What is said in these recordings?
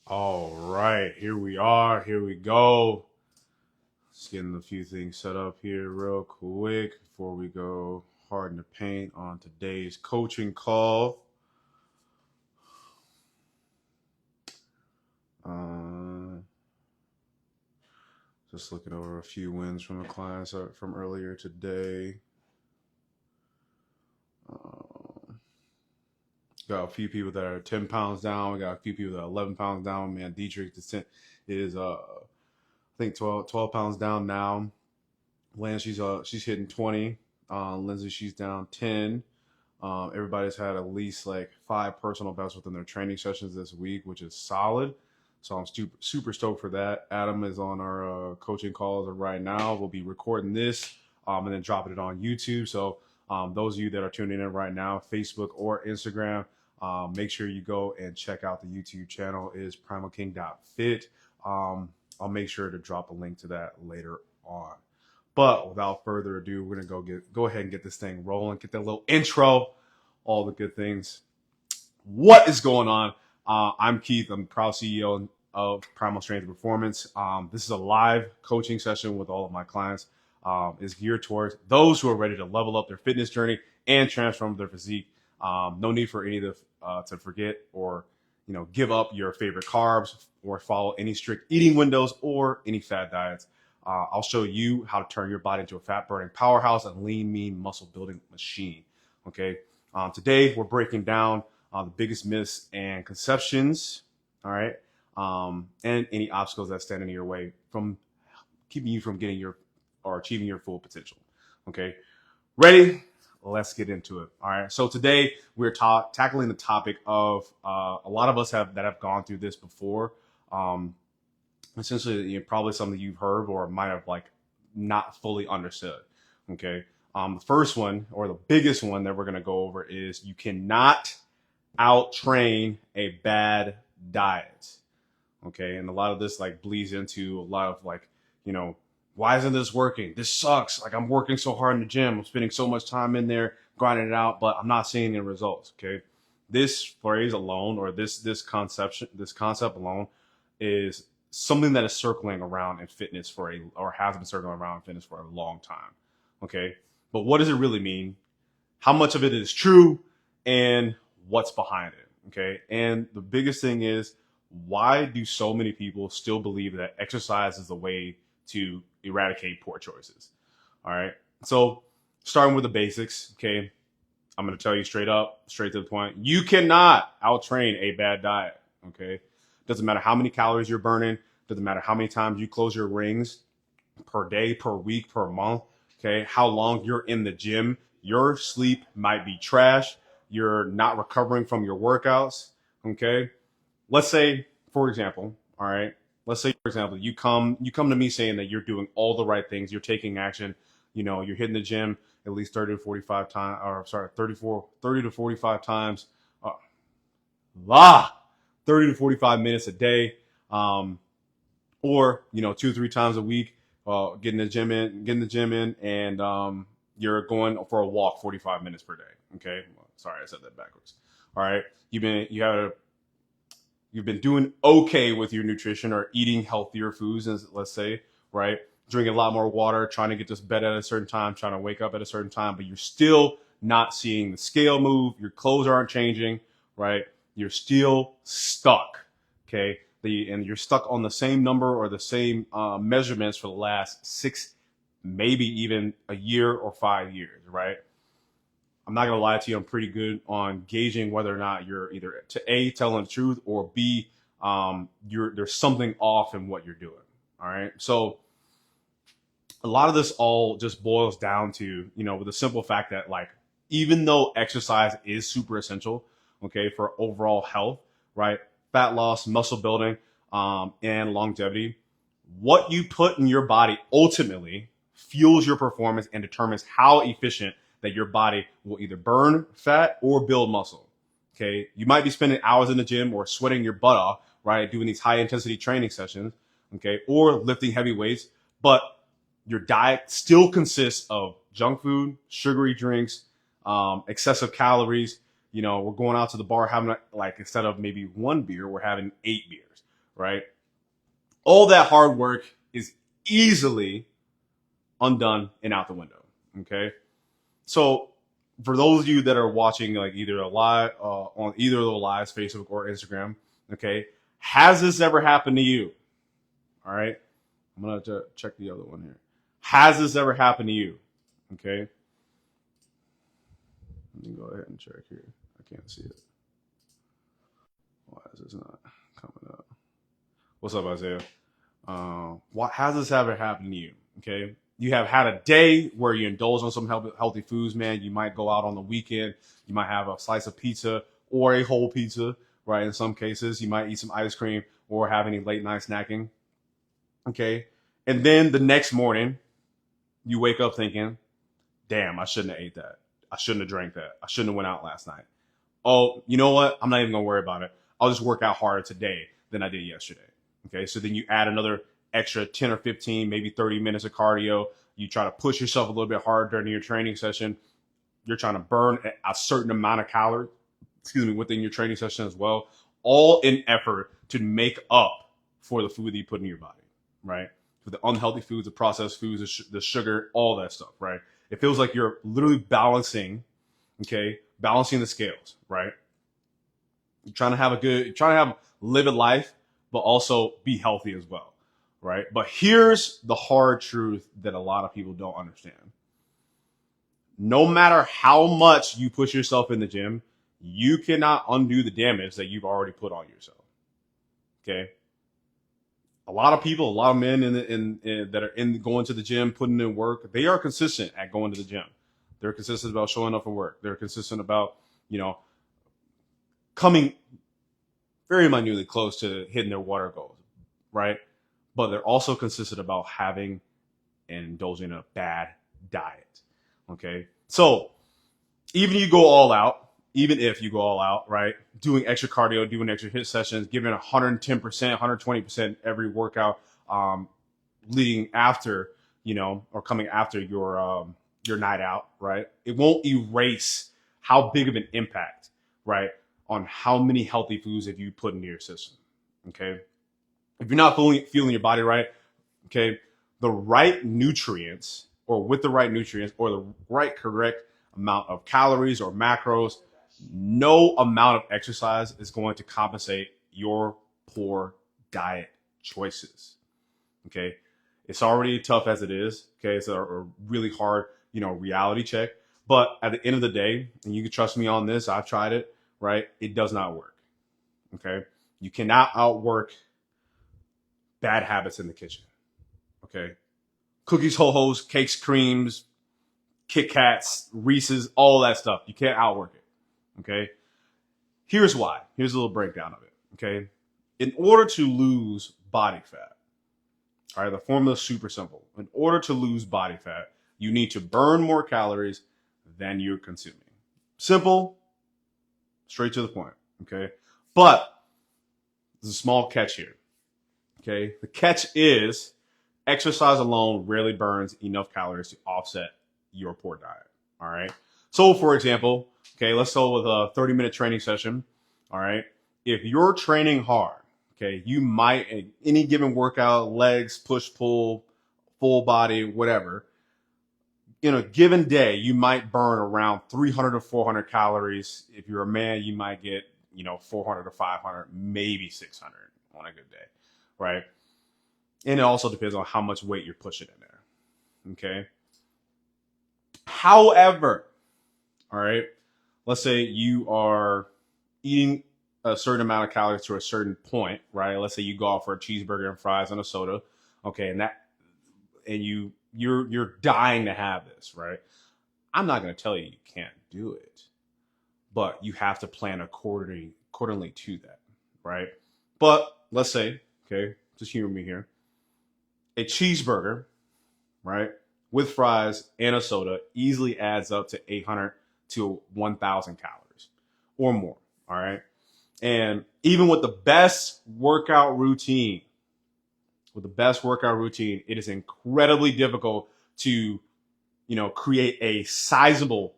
All right, here we are. Here we go. Just getting a few things set up here real quick before we go hard in the paint on today's coaching call. Uh, just looking over a few wins from the clients from earlier today. Got a few people that are 10 pounds down. We got a few people that are 11 pounds down. Man, Dietrich is I think 12 pounds down now. Lance, she's hitting 20. Lindsay, she's down 10. Everybody's had at least like 5 personal bests within their training sessions this week, which is solid. So I'm super stoked for that. Adam is on our coaching calls right now. We'll be recording this and then dropping it on YouTube. So those of you that are tuning in right now, Facebook or Instagram, make sure you go and check out the YouTube channel. It is primalking.fit. I'll make sure to drop a link to that later on. But without further ado, we're gonna go ahead and get this thing rolling. Get that little intro, all the good things. What is going on? I'm Keith. I'm the proud CEO of Primal Strength and Performance. This is a live coaching session with all of my clients. Is geared towards those who are ready to level up their fitness journey and transform their physique. No need for any of to forget or give up your favorite carbs or follow any strict eating windows or any fad diets. I'll show you how to turn your body into a fat burning powerhouse and lean, mean muscle building machine. Okay. Today we're breaking down the biggest myths and conceptions. All right. And any obstacles that stand in your way from keeping you from getting your or achieving your full potential. Okay. Ready? Let's get into it. All right. So today we're tackling the topic of a lot of us have gone through this before. Essentially, probably something you've heard or might have like not fully understood. Okay. The first one or the biggest one that we're going to go over is you cannot out train a bad diet. Okay. And a lot of this like bleeds into a lot of like, why isn't this working? This sucks. Like I'm working so hard in the gym. I'm spending so much time in there grinding it out, but I'm not seeing any results. Okay. This phrase alone or this concept alone is something that is circling around in fitness or has been circling around in fitness for a long time. Okay. But what does it really mean? How much of it is true and what's behind it? Okay. And the biggest thing is, why do so many people still believe that exercise is the way to eradicate poor choices? All right. So starting with the basics. Okay. I'm going to tell you straight to the point. You cannot out train a bad diet. Okay. Doesn't matter how many calories you're burning. Doesn't matter how many times you close your rings per day, per week, per month. Okay. How long you're in the gym. Your sleep might be trash. You're not recovering from your workouts. Okay. Let's say, for example, all right. Let's say, for example, you come to me saying that you're doing all the right things. You're taking action. You're hitting the gym at least 30 to 45 times, or sorry, 30 to 45 times. Uh, ah, 30 to 45 minutes a day, or 2 or 3 times a week, getting the gym in, and you're going for a walk 45 minutes per day. Okay, well, sorry, I said that backwards. All right, you've been doing okay with your nutrition or eating healthier foods, let's say, right? Drinking a lot more water, trying to get to bed at a certain time, trying to wake up at a certain time, but you're still not seeing the scale move. Your clothes aren't changing, right? You're still stuck, okay? And you're stuck on the same number or the same measurements for the last 6, maybe even a year or 5 years, right? I'm not gonna lie to you. I'm pretty good on gauging whether or not you're either telling the truth or B, there's something off in what you're doing. All right, so a lot of this all just boils down to with the simple fact that like even though exercise is super essential, okay, for overall health, right, fat loss, muscle building, and longevity, what you put in your body ultimately fuels your performance and determines how efficient that your body will either burn fat or build muscle. Okay. You might be spending hours in the gym or sweating your butt off, right? Doing these high intensity training sessions. Okay. Or lifting heavy weights, but your diet still consists of junk food, sugary drinks, excessive calories. We're going out to the bar having like, instead of maybe 1 beer, we're having 8 beers, right? All that hard work is easily undone and out the window. Okay. So for those of you that are watching like either a live on either of the lives, Facebook or Instagram, okay, has this ever happened to you? All right. I'm going to check the other one here. Has this ever happened to you? Okay. Let me go ahead and check here. I can't see it. Why is this not coming up? What's up, Isaiah? What has this ever happened to you? Okay. You have had a day where you indulge on some healthy foods, man. You might go out on the weekend. You might have a slice of pizza or a whole pizza, right? In some cases, you might eat some ice cream or have any late night snacking. Okay. And then the next morning, you wake up thinking, damn, I shouldn't have ate that. I shouldn't have drank that. I shouldn't have went out last night. Oh, you know what? I'm not even going to worry about it. I'll just work out harder today than I did yesterday. Okay. So then you add another extra 10 or 15, maybe 30 minutes of cardio. You try to push yourself a little bit harder during your training session. You're trying to burn a certain amount of calories, within your training session as well, all in effort to make up for the food that you put in your body, right? For the unhealthy foods, the processed foods, the sugar, all that stuff, right? It feels like you're literally balancing the scales, right? You're trying to live a life, but also be healthy as well, right? But here's the hard truth that a lot of people don't understand. No matter how much you push yourself in the gym, you cannot undo the damage that you've already put on yourself. Okay. A lot of men that are going to the gym, putting in work, they are consistent at going to the gym. They're consistent about showing up for work. They're consistent about, coming very minutely close to hitting their water goals, right? But they're also consistent about having and indulging in a bad diet. Okay. So even if you go all out, right? Doing extra cardio, doing extra hit sessions, giving 110%, 120% every workout, leading after, or coming after your night out, right? It won't erase how big of an impact, right, on how many healthy foods have you put into your system. Okay. If you're not feeling your body right, okay, the right nutrients or with the right nutrients or the right correct amount of calories or macros, no amount of exercise is going to compensate your poor diet choices. Okay. It's already tough as it is. Okay. It's a really hard, reality check. But at the end of the day, and you can trust me on this, I've tried it, right? It does not work. Okay. You cannot outwork bad habits in the kitchen. Okay. Cookies, ho-hos, cakes, creams, Kit Kats, Reese's, all that stuff. You can't outwork it. Okay. Here's why. Here's a little breakdown of it. Okay. In order to lose body fat, all right, the formula is super simple. In order to lose body fat, you need to burn more calories than you're consuming. Simple, straight to the point. Okay. But there's a small catch here. Okay. The catch is exercise alone rarely burns enough calories to offset your poor diet. All right. So for example, okay, let's go with a 30-minute training session. All right. If you're training hard, okay, you might, in any given workout, legs, push, pull, full body, whatever, in a given day, you might burn around 300 to 400 calories. If you're a man, you might get, 400 to 500, maybe 600 on a good day. Right. And it also depends on how much weight you're pushing in there. Okay. However, all right, let's say you are eating a certain amount of calories to a certain point, right? Let's say you go out for a cheeseburger and fries and a soda, okay, and you're dying to have this, right? I'm not going to tell you you can't do it, but you have to plan accordingly to that, right? But let's say, okay, just humor me here, a cheeseburger, right, with fries and a soda easily adds up to 800 to 1,000 calories or more. All right. And even with the best workout routine, it is incredibly difficult to, create a sizable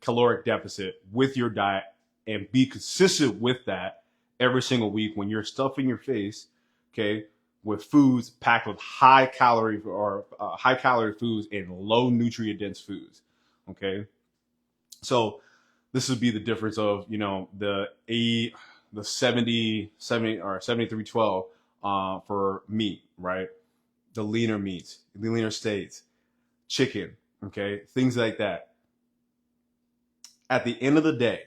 caloric deficit with your diet and be consistent with that every single week when you're stuffing your face, okay, with foods packed with high calorie or high calorie foods and low nutrient dense foods. Okay, so this would be the difference of the 70 or 7312 for meat, right? The leaner meats, the leaner steaks, chicken, okay, things like that. At the end of the day,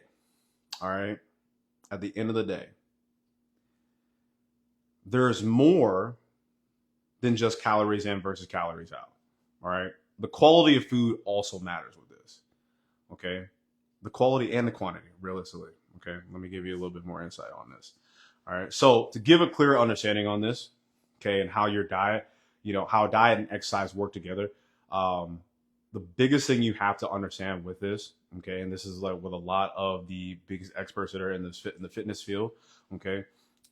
all right, at the end of the day, there's more than just calories in versus calories out. All right. The quality of food also matters with this. Okay. The quality and the quantity, realistically. Okay. Let me give you a little bit more insight on this. All right. So to give a clear understanding on this, okay, and how your diet, how diet and exercise work together. The biggest thing you have to understand with this, okay, and this is like with a lot of the biggest experts that are in the fitness field, okay,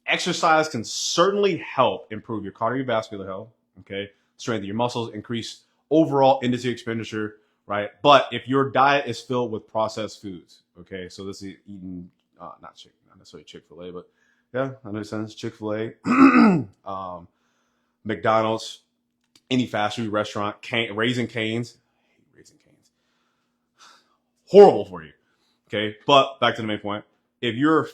exercise can certainly help improve your cardiovascular health, okay, strengthen your muscles, increase overall energy expenditure, right? But if your diet is filled with processed foods, okay, so this is eating not necessarily Chick-fil-A, but yeah, I understand Chick-fil-A, McDonald's, any fast food restaurant, Raising Cane's, I hate Raising Cane's, horrible for you. Okay, but back to the main point. If your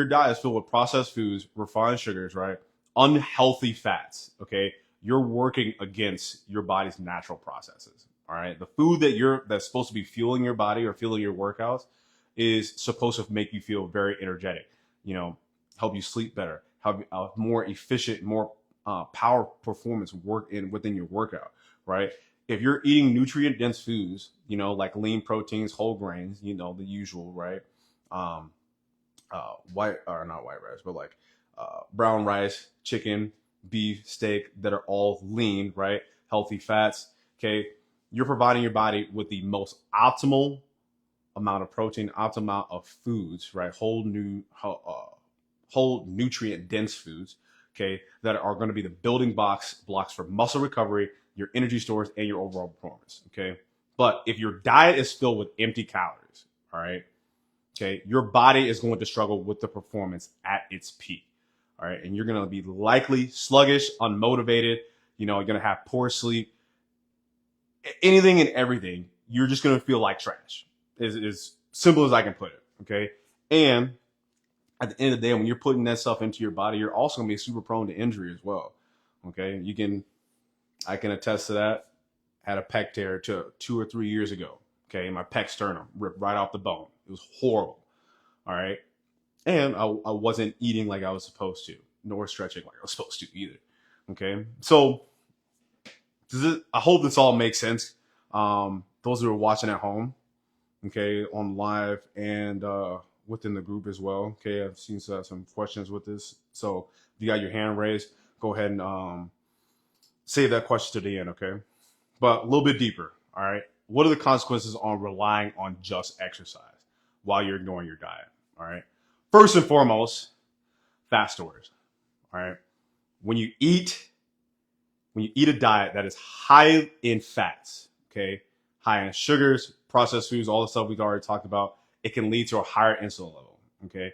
diet is filled with processed foods, refined sugars, right, unhealthy fats, okay, you're working against your body's natural processes. All right, the food that's supposed to be fueling your body or fueling your workouts is supposed to make you feel very energetic. Help you sleep better, help more efficient, more power performance within your workout, right? If you're eating nutrient dense foods, like lean proteins, whole grains, the usual, right? White or not white rice, but like brown rice, chicken, beef, steak that are all lean, right? Healthy fats. Okay, you're providing your body with the most optimal amount of protein, optimal amount of foods, right? Whole nutrient dense foods, okay, that are going to be the building blocks for muscle recovery, your energy stores, and your overall performance. Okay, but if your diet is filled with empty calories, all right, okay, your body is going to struggle with the performance at its peak. All right, and you're going to be likely sluggish, unmotivated. You're going to have poor sleep, anything and everything. You're just going to feel like trash. Is as simple as I can put it. Okay, and at the end of the day, when you're putting that stuff into your body, you're also going to be super prone to injury as well. Okay, I can attest to that. Had a pec tear 2 or 3 years ago. Okay, my pec sternum ripped right off the bone. It was horrible. All right, and I wasn't eating like I was supposed to, nor stretching like I was supposed to either. Okay, so I hope this all makes sense. Those who are watching at home, okay, on live and within the group as well. Okay, I've seen some questions with this. So if you got your hand raised, go ahead and save that question to the end, okay? But a little bit deeper, all right? What are the consequences on relying on just exercise while you're ignoring your diet, all right? First and foremost, fat stores, all right? When you eat a diet that is high in fats, okay, high in sugars, processed foods, all the stuff we've already talked about, it can lead to a higher insulin level, okay?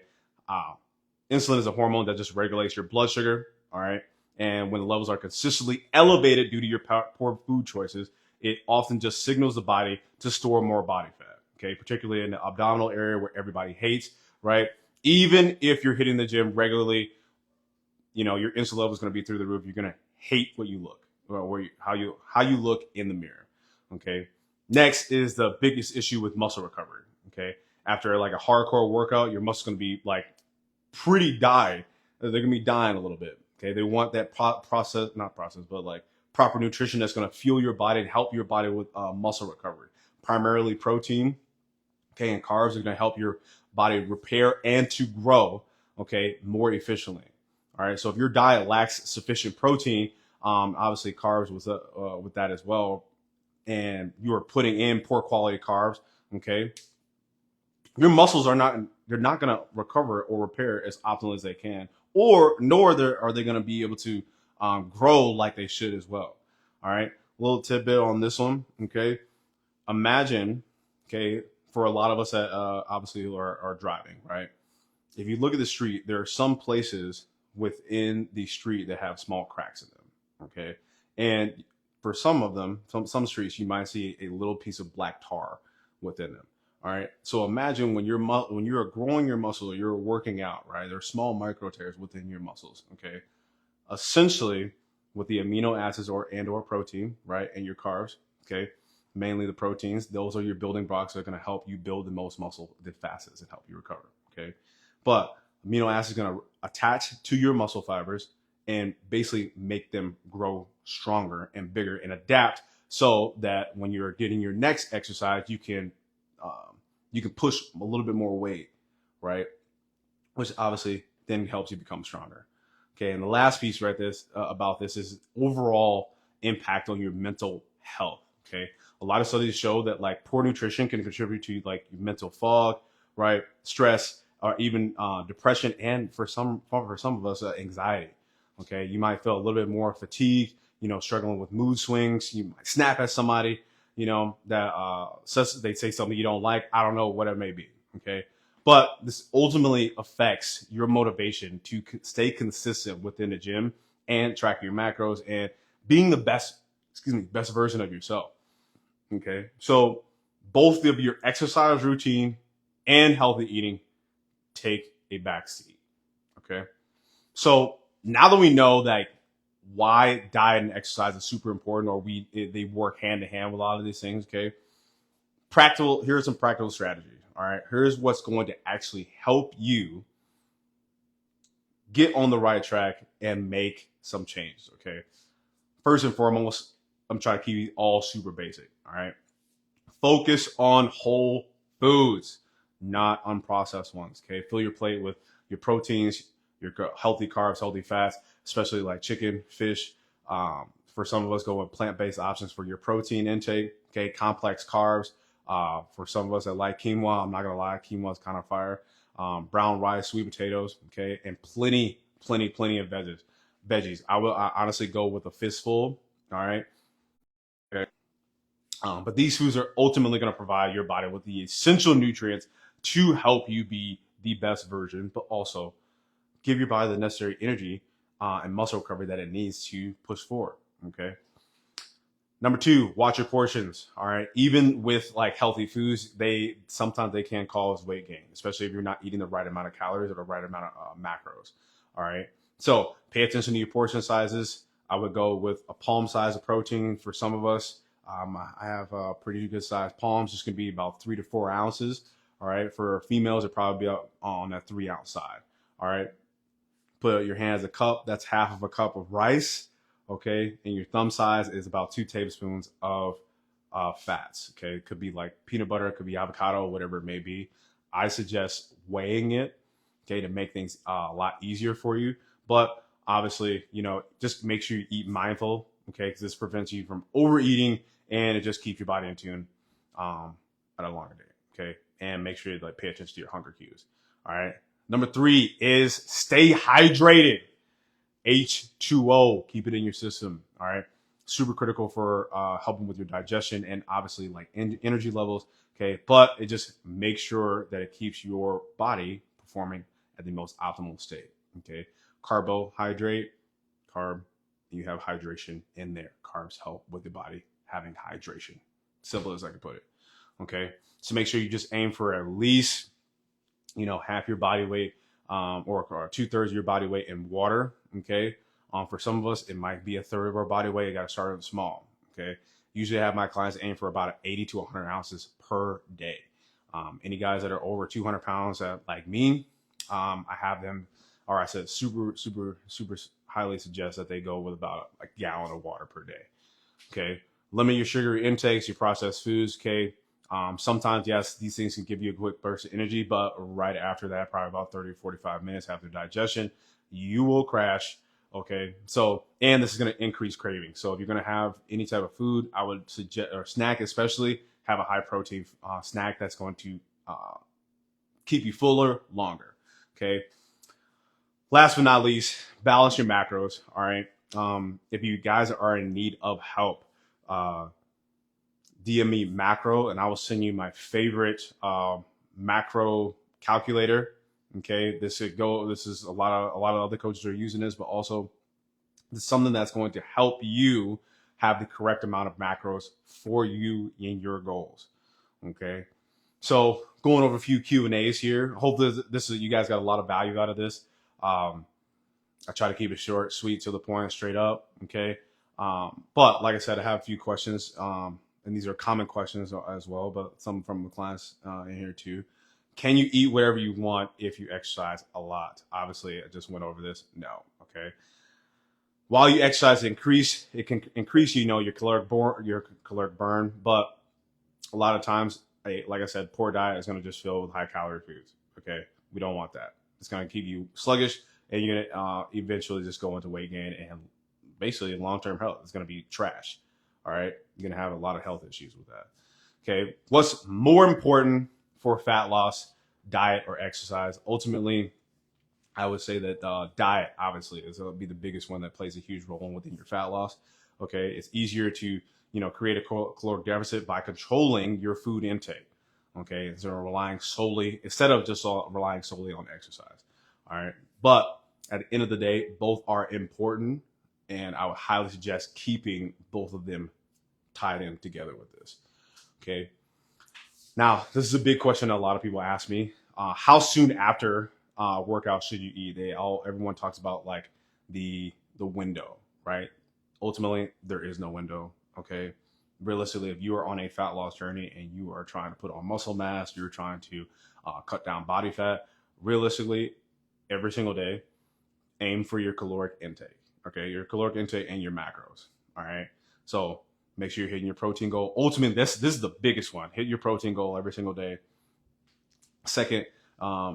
Insulin is a hormone that just regulates your blood sugar, all right? And when the levels are consistently elevated due to your poor food choices, it often just signals the body to store more body fat, okay? Particularly in the abdominal area where everybody hates, right? Even if you're hitting the gym regularly, your insulin level is going to be through the roof. You're going to hate what you look or how you look in the mirror, okay? Next is the biggest issue with muscle recovery, okay? After like a hardcore workout, your muscle's going to be like pretty dyed. They're going to be dying a little bit. Okay, they want that proper nutrition that's going to fuel your body and help your body with muscle recovery. Primarily protein, okay, and carbs are going to help your body repair and to grow, okay, more efficiently. All right, so if your diet lacks sufficient protein, obviously carbs with that as well, and you are putting in poor quality carbs, okay, your muscles they're not going to recover or repair as optimal as they can, nor are they going to be able to grow like they should as well. All right, a little tidbit on this one. Okay, imagine, okay, for a lot of us that obviously are driving, right? if you look at the street, there are some places within the street that have small cracks in them. Okay, and for some of them, some streets, you might see a little piece of black tar within them. All right. So imagine when when you're growing your muscle, you're working out, right? There are small micro tears within your muscles. Okay. Essentially, with the amino acids or protein, right, and your carbs, okay, mainly the proteins, those are your building blocks that are going to help you build the most muscle the fastest and help you recover. Okay. But amino acids are going to attach to your muscle fibers and basically make them grow stronger and bigger and adapt so that when you're getting your next exercise, you can push a little bit more weight, right? Which obviously then helps you become stronger. Okay, and the last piece right this about this is overall impact on your mental health. Okay, a lot of studies show that like poor nutrition can contribute to like mental fog, right, stress, or even depression, and for some of us anxiety. Okay, you might feel a little bit more fatigued, struggling with mood swings. You might snap at somebody, that says they say something you don't like. I don't know what it may be. Okay, but this ultimately affects your motivation to stay consistent within the gym and track your macros and being the best version of yourself. Okay. So both of your exercise routine and healthy eating take a back seat. Okay. So now that we know that why diet and exercise is super important, or they work hand in hand with a lot of these things. Okay. Here's some practical strategies. All right. Here's what's going to actually help you get on the right track and make some changes. Okay. First and foremost, I'm trying to keep it all super basic. All right. Focus on whole foods, not unprocessed ones. Okay. Fill your plate with your proteins, your healthy carbs, healthy fats, especially like chicken, fish. For some of us, go with plant-based options for your protein intake. Okay. Complex carbs. For some of us that like quinoa, I'm not gonna lie, quinoa is kind of fire. Brown rice, sweet potatoes, okay, and plenty of veggies. I honestly go with a fistful. All right. Okay. But these foods are ultimately going to provide your body with the essential nutrients to help you be the best version, but also give your body the necessary energy and muscle recovery that it needs to push forward. Okay. Number two, watch your portions. All right. Even with like healthy foods, sometimes they can cause weight gain, especially if you're not eating the right amount of calories or the right amount of macros. All right. So pay attention to your portion sizes. I would go with a palm size of protein for some of us. I have pretty good sized palms. It's going to be about 3 to 4 ounces. All right. For females, it probably be on that 3 ounce side. All right. Put your hand as a cup. That's half of a cup of rice. Okay. And your thumb size is about 2 tablespoons of fats. Okay. It could be like peanut butter, it could be avocado, whatever it may be. I suggest weighing it, okay, to make things a lot easier for you. But obviously, just make sure you eat mindful, okay, because this prevents you from overeating and it just keeps your body in tune at a longer day, okay? And make sure you like pay attention to your hunger cues. All right. Number three is stay hydrated. H2O, keep it in your system. All right. Super critical for helping with your digestion and obviously like energy levels. Okay. But it just makes sure that it keeps your body performing at the most optimal state. Okay. Carbohydrate, carb, you have hydration in there. Carbs help with the body having hydration. Simple as I can put it. Okay. So make sure you just aim for at least, half your body weight or 2/3 of your body weight in water. Okay. For some of us, it might be a third of our body weight. You got to start with small. Okay. Usually I have my clients aim for about 80 to 100 ounces per day. Any guys that are over 200 pounds like me, I have them, or I said super, super, super highly suggest that they go with about a gallon of water per day. Okay. Limit your sugar intakes, your processed foods. Okay. Sometimes, yes, these things can give you a quick burst of energy, but right after that, probably about 30 to 45 minutes after digestion, you will crash. Okay. So, and this is going to increase craving. So if you're going to have any type of food, I would suggest, or snack especially, have a high protein snack that's going to keep you fuller longer. Okay. Last but not least, balance your macros. All right. If you guys are in need of help, DM me macro and I will send you my favorite macro calculator. Okay, this is a lot of other coaches are using this, but also it's something that's going to help you have the correct amount of macros for you in your goals. Okay, so going over a few Q&As here. Hopefully this is, you guys got a lot of value out of this. I try to keep it short, sweet, to the point, straight up. Okay. But like I said, I have a few questions, and these are common questions as well, but some from the clients in here too. Can you eat whatever you want if you exercise a lot? Obviously, I just went over this. No. Okay. While you exercise, it can increase, your caloric burn, but a lot of times, like I said, poor diet is going to just fill with high calorie foods. Okay, we don't want that. It's going to keep you sluggish, and you're going to eventually just go into weight gain, and basically long term health is going to be trash. All right, you're going to have a lot of health issues with that. Okay, what's more important for fat loss, diet or exercise? Ultimately, I would say that diet obviously is going to be the biggest one that plays a huge role within your fat loss. Okay, it's easier to create a caloric deficit by controlling your food intake. Okay, instead of relying solely on exercise. All right, but at the end of the day, both are important, and I would highly suggest keeping both of them tied in together with this. Okay, now this is a big question that a lot of people ask me: how soon after workout should you eat? Everyone talks about like the window, right? Ultimately, there is no window. Okay, realistically, if you are on a fat loss journey and you are trying to put on muscle mass, you're trying to cut down body fat. Realistically, every single day, aim for your caloric intake. Okay, your caloric intake and your macros. All right, so make sure you're hitting your protein goal. Ultimately, this is the biggest one. Hit your protein goal every single day. Second,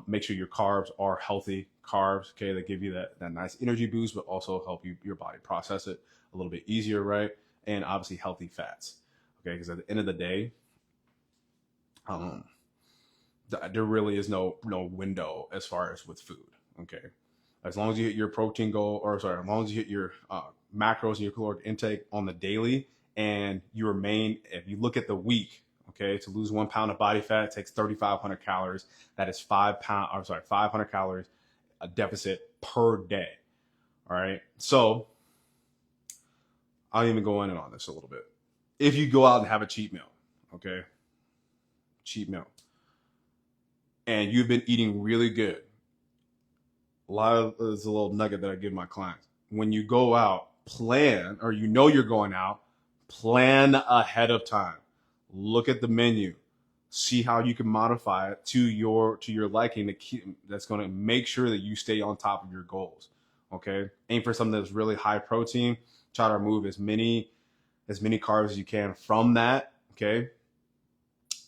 make sure your carbs are healthy carbs. Okay, they give you that nice energy boost, but also help your body process it a little bit easier, right? And obviously healthy fats. Okay, because at the end of the day, there really is no window as far as with food. Okay, as long as you hit your protein goal, as long as you hit your macros and your caloric intake on the daily, and you remain, if you look at the week, okay, to lose 1 pound of body fat takes 3,500 calories. That is 500 calories a deficit per day. All right, so I'll even go in on this a little bit. If you go out and have a cheat meal, okay, and you've been eating really good, there's a little nugget that I give my clients. When you go out, plan, or you're going out, plan ahead of time. Look at the menu, see how you can modify it to your liking. That's going to make sure that you stay on top of your goals. Okay, aim for something that's really high protein. Try to remove as many carbs as you can from that. Okay,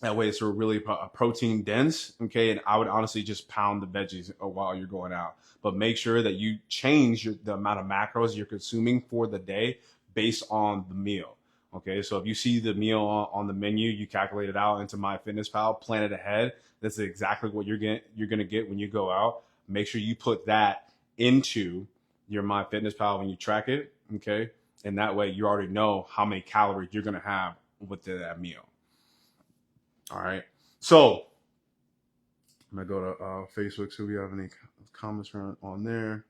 that way it's really protein dense. Okay, and I would honestly just pound the veggies while you're going out, but make sure that you change the amount of macros you're consuming for the day based on the meal. Okay, so if you see the meal on the menu, you calculate it out into MyFitnessPal, plan it ahead. That's exactly what you're gonna get when you go out. Make sure you put that into your MyFitnessPal when you track it. Okay, and that way you already know how many calories you're gonna have with that meal. All right, so I'm gonna go to Facebook. So we have any comments on there?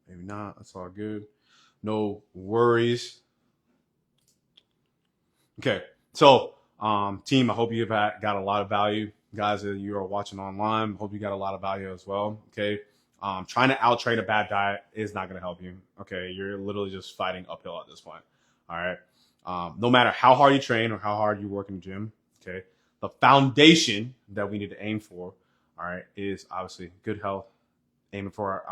Maybe not. That's all good. No worries. Okay, so team, I hope you've got a lot of value. Guys that you are watching online, hope you got a lot of value as well. Okay, trying to out train a bad diet is not going to help you. Okay, you're literally just fighting uphill at this point. All right, no matter how hard you train or how hard you work in the gym. Okay, the foundation that we need to aim for, all right, is obviously good health, aiming for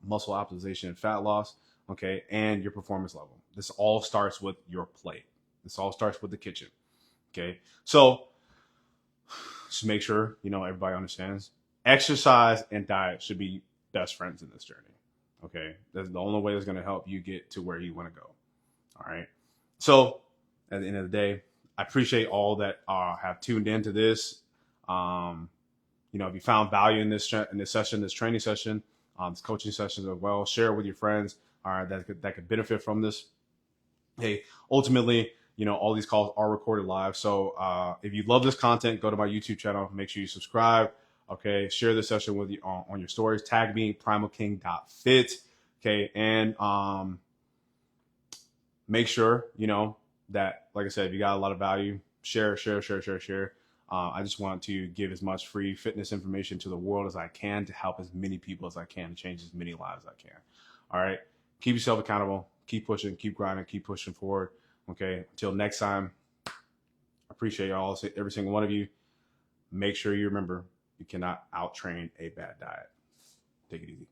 muscle optimization and fat loss. Okay, and your performance level. This all starts with your plate. This all starts with the kitchen. Okay, so just make sure everybody understands. Exercise and diet should be best friends in this journey. Okay, that's the only way that's going to help you get to where you want to go. All right. So at the end of the day, I appreciate all that have tuned into this. If you found value in this session, this training session, this coaching sessions as well, share it with your friends. All right, that could benefit from this. Hey, ultimately, all these calls are recorded live. So if you love this content, go to my YouTube channel. Make sure you subscribe. Okay, share this session with you on your stories. Tag me primalking.fit. Okay, and make sure that, like I said, if you got a lot of value, share. I just want to give as much free fitness information to the world as I can to help as many people as I can, to change as many lives as I can. All right. Keep yourself accountable. Keep pushing. Keep grinding. Keep pushing forward. Okay. Until next time, I appreciate y'all, every single one of you. Make sure you remember you cannot out train a bad diet. Take it easy.